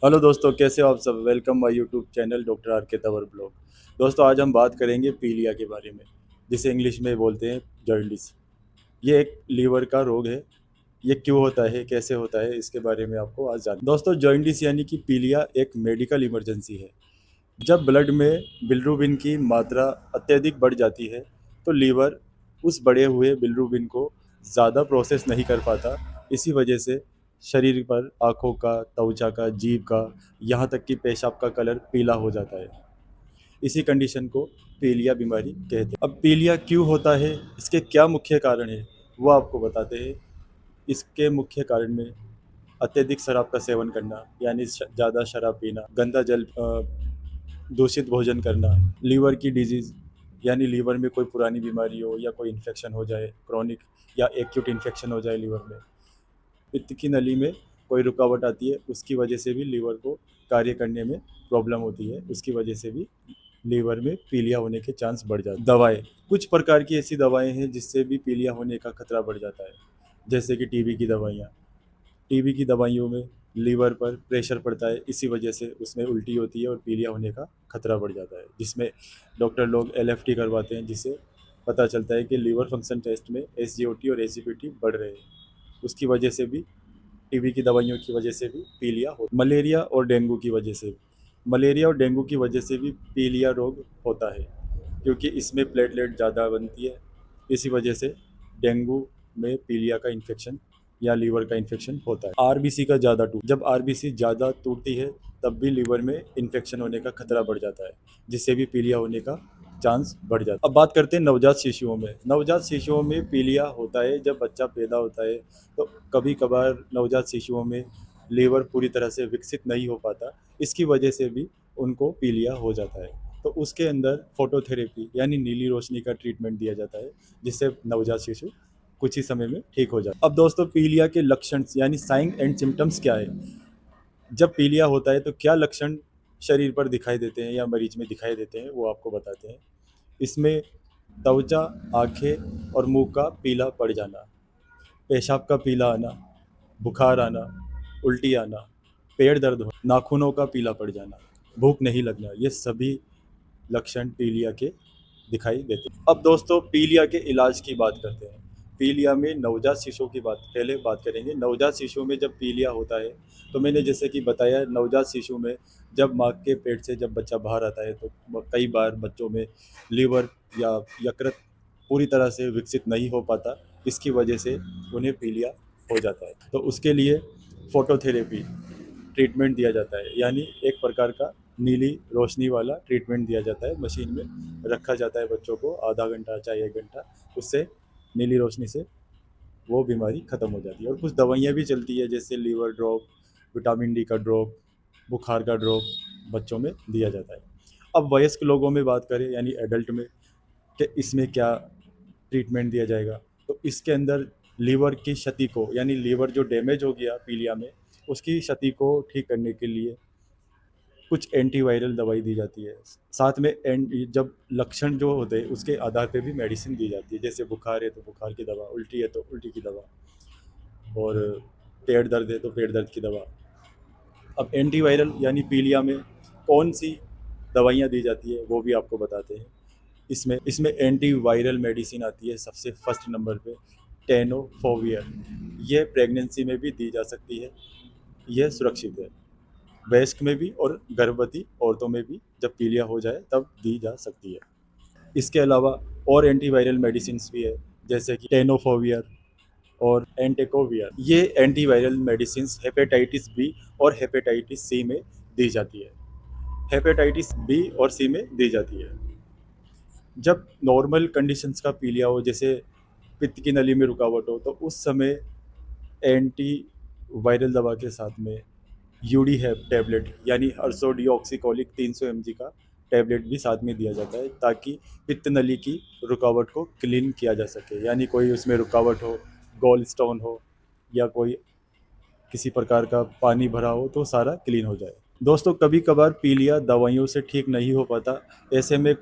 Hello दोस्तों, कैसे हो आप सब। Welcome my YouTube channel doctor R के तंवर ब्लॉग। दोस्तों, आज हम बात करेंगे पीलिया के बारे में, जिसे इंग्लिश में बोलते हैं जॉन्डिस। ये एक लीवर का रोग है। ये क्यों होता है, कैसे होता है, इसके बारे में आपको आज जान। दोस्तों, जॉन्डिस यानी कि पीलिया एक मेडिकल इमरजेंसी है। जब ब्लड में बिलिरुबिन की मात्रा अत्यधिक बढ़ जाती है तो लीवर उस बढ़े हुए बिलिरुबिन को ज़्यादा प्रोसेस नहीं कर पाता। इसी वजह से शरीर पर आँखों का, त्वचा का, जीभ का, यहाँ तक कि पेशाब का कलर पीला हो जाता है। इसी कंडीशन को पीलिया बीमारी कहते हैं। अब पीलिया क्यों होता है, इसके क्या मुख्य कारण है, वो आपको बताते हैं। इसके मुख्य कारण में अत्यधिक शराब का सेवन करना, यानी ज़्यादा शराब पीना, गंदा जल, दूषित भोजन करना, लीवर की डिजीज़, यानी लीवर में कोई पुरानी बीमारी हो या कोई इन्फेक्शन हो जाए, क्रॉनिक या एक्यूट इन्फेक्शन हो जाए लीवर में, पित्त की नली में कोई रुकावट आती है, उसकी वजह से भी लीवर को कार्य करने में प्रॉब्लम होती है। उसकी वजह से भी लीवर में पीलिया होने के चांस बढ़ जाते हैं। दवाएं, कुछ प्रकार की ऐसी दवाएं हैं जिससे भी पीलिया होने का खतरा बढ़ जाता है। जैसे कि टीबी की दवाइयाँ। टीबी की दवाइयों में लीवर पर प्रेशर पड़ता है, इसी वजह से उसमें उल्टी होती है और पीलिया होने का खतरा बढ़ जाता है, जिसमें डॉक्टर लोग एलएफटी करवाते हैं, जिससे पता चलता है कि लीवर फंक्शन टेस्ट में एसजीओटी और एसीपीटी बढ़ रहे हैं। उसकी वजह से भी, टीबी की दवाइयों की वजह से भी पीलिया हो। मलेरिया और डेंगू की वजह से, मलेरिया और डेंगू की वजह से भी पीलिया रोग होता है, क्योंकि इसमें प्लेटलेट ज़्यादा बनती है। इसी वजह से डेंगू में पीलिया का इन्फेक्शन या लीवर का इन्फेक्शन होता है। आरबीसी का ज़्यादा टूट, जब आरबीसी ज़्यादा टूटती है तब भी लीवर में इन्फेक्शन होने का खतरा बढ़ जाता है, जिससे भी पीलिया होने का चांस बढ़ जाता है। अब बात करते हैं नवजात शिशुओं में। नवजात शिशुओं में पीलिया होता है जब बच्चा पैदा होता है। तो कभी कभार नवजात शिशुओं में लीवर पूरी तरह से विकसित नहीं हो पाता, इसकी वजह से भी उनको पीलिया हो जाता है। तो उसके अंदर फोटोथेरेपी यानी नीली रोशनी का ट्रीटमेंट दिया जाता है, जिससे नवजात शिशु कुछ ही समय में ठीक हो जाता है। अब दोस्तों, पीलिया के लक्षण यानी साइन एंड सिम्टम्स क्या है। जब पीलिया होता है तो क्या लक्षण शरीर पर दिखाई देते हैं या मरीज में दिखाई देते हैं, वो आपको बताते हैं। इसमें त्वचा, आँखें और मुंह का पीला पड़ जाना, पेशाब का पीला आना, बुखार आना, उल्टी आना, पेट दर्द हो, नाखूनों का पीला पड़ जाना, भूख नहीं लगना, ये सभी लक्षण पीलिया के दिखाई देते हैं। अब दोस्तों, पीलिया के इलाज की बात करते हैं। पीलिया में नवजात शिशुओं की पहले बात करेंगे। नवजात शिशु में जब पीलिया होता है तो मैंने जैसे कि बताया, नवजात शिशु में जब माँ के पेट से जब बच्चा बाहर आता है तो कई बार बच्चों में लीवर या यकृत पूरी तरह से विकसित नहीं हो पाता, इसकी वजह से उन्हें पीलिया हो जाता है। तो उसके लिए फोटोथेरेपी ट्रीटमेंट दिया जाता है, यानी एक प्रकार का नीली रोशनी वाला ट्रीटमेंट दिया जाता है। मशीन में रखा जाता है बच्चों को आधा घंटा चाहे 1 घंटा, उससे नीली रोशनी से वो बीमारी ख़त्म हो जाती है। और कुछ दवाइयाँ भी चलती है, जैसे लीवर ड्रॉप, विटामिन डी का ड्रॉप, बुखार का ड्रॉप बच्चों में दिया जाता है। अब वयस्क लोगों में बात करें, यानी एडल्ट में, कि इसमें क्या ट्रीटमेंट दिया जाएगा। तो इसके अंदर लीवर की क्षति को, यानी लीवर जो डैमेज हो गया पीलिया में, उसकी क्षति को ठीक करने के लिए कुछ एंटीवायरल दवाई दी जाती है। साथ में जब लक्षण जो होते हैं उसके आधार पे भी मेडिसिन दी जाती है। जैसे बुखार है तो बुखार की दवा, उल्टी है तो उल्टी की दवा, और पेट दर्द है तो पेट दर्द की दवा। अब एंटीवायरल यानी पीलिया में कौन सी दवाइयाँ दी जाती है वो भी आपको बताते हैं। इसमें इसमें एंटीवायरल मेडिसिन आती है सबसे फर्स्ट नंबर पे, टेनोफोवियर। यह प्रेगनेंसी में भी दी जा सकती है, यह सुरक्षित है। वयस्क में भी और गर्भवती औरतों में भी जब पीलिया हो जाए तब दी जा सकती है। इसके अलावा और एंटीवायरल मेडिसिन भी है, जैसे कि टेनोफोवियर और एंटेकोवियर। ये एंटीवायरल मेडिसिन हेपेटाइटिस बी और हेपेटाइटिस सी में दी जाती है। हेपेटाइटिस बी और सी में दी जाती है। जब नॉर्मल कंडीशंस का पीलिया हो, जैसे पित्त की नली में रुकावट हो, तो उस समय एंटी वायरल दवा के साथ में यूडी है टैबलेट, यानी अर्सोडियोक्सीकोलिक 300 mg का टैबलेट भी साथ में दिया जाता है, ताकि पित्त नली की रुकावट को क्लीन किया जा सके। यानी कोई उसमें रुकावट हो, गॉल स्टोन हो या कोई किसी प्रकार का पानी भरा हो, तो सारा क्लीन हो जाए। दोस्तों, कभी कभार पीलिया दवाइयों से ठीक नहीं हो पाता। ऐसे में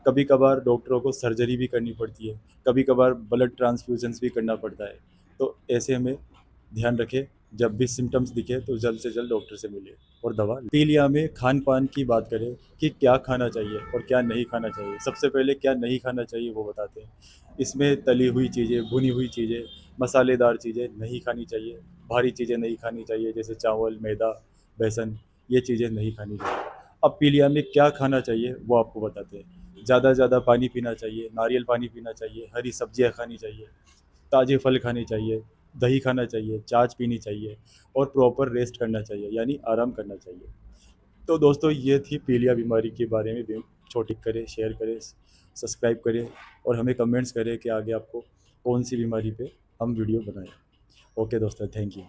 कभी कभार डॉक्टरों को सर्जरी भी करनी पड़ती है, कभी कभार ब्लड ट्रांसफ्यूजन्स भी करना पड़ता है। तो ऐसे में ध्यान रखें, जब भी सिम्टम्स दिखे तो जल्द से जल्द डॉक्टर से मिलिए और दवा लें। पीलिया में खान पान की बात करें कि क्या खाना चाहिए और क्या नहीं खाना चाहिए। सबसे पहले क्या नहीं खाना चाहिए वो बताते हैं। इसमें तली हुई चीज़ें, भुनी हुई चीज़ें, मसालेदार चीज़ें नहीं खानी चाहिए। भारी चीज़ें नहीं खानी चाहिए, जैसे चावल, मैदा, बेसन, ये चीज़ें नहीं खानी चाहिए। अब पीलिया में क्या खाना चाहिए वो आपको बताते हैं। ज़्यादा से ज़्यादा पानी पीना चाहिए, नारियल पानी पीना चाहिए, हरी सब्जियाँ खानी चाहिए, ताज़े फल खाने चाहिए, दही खाना चाहिए, छाछ पीनी चाहिए और प्रॉपर रेस्ट करना चाहिए, यानी आराम करना चाहिए। तो दोस्तों ये थी पीलिया बीमारी के बारे में। छोटी करें, शेयर करें, सब्सक्राइब करें और हमें कमेंट्स करें कि आगे आपको कौन सी बीमारी पे हम वीडियो बनाएं। ओके दोस्तों, थैंक यू।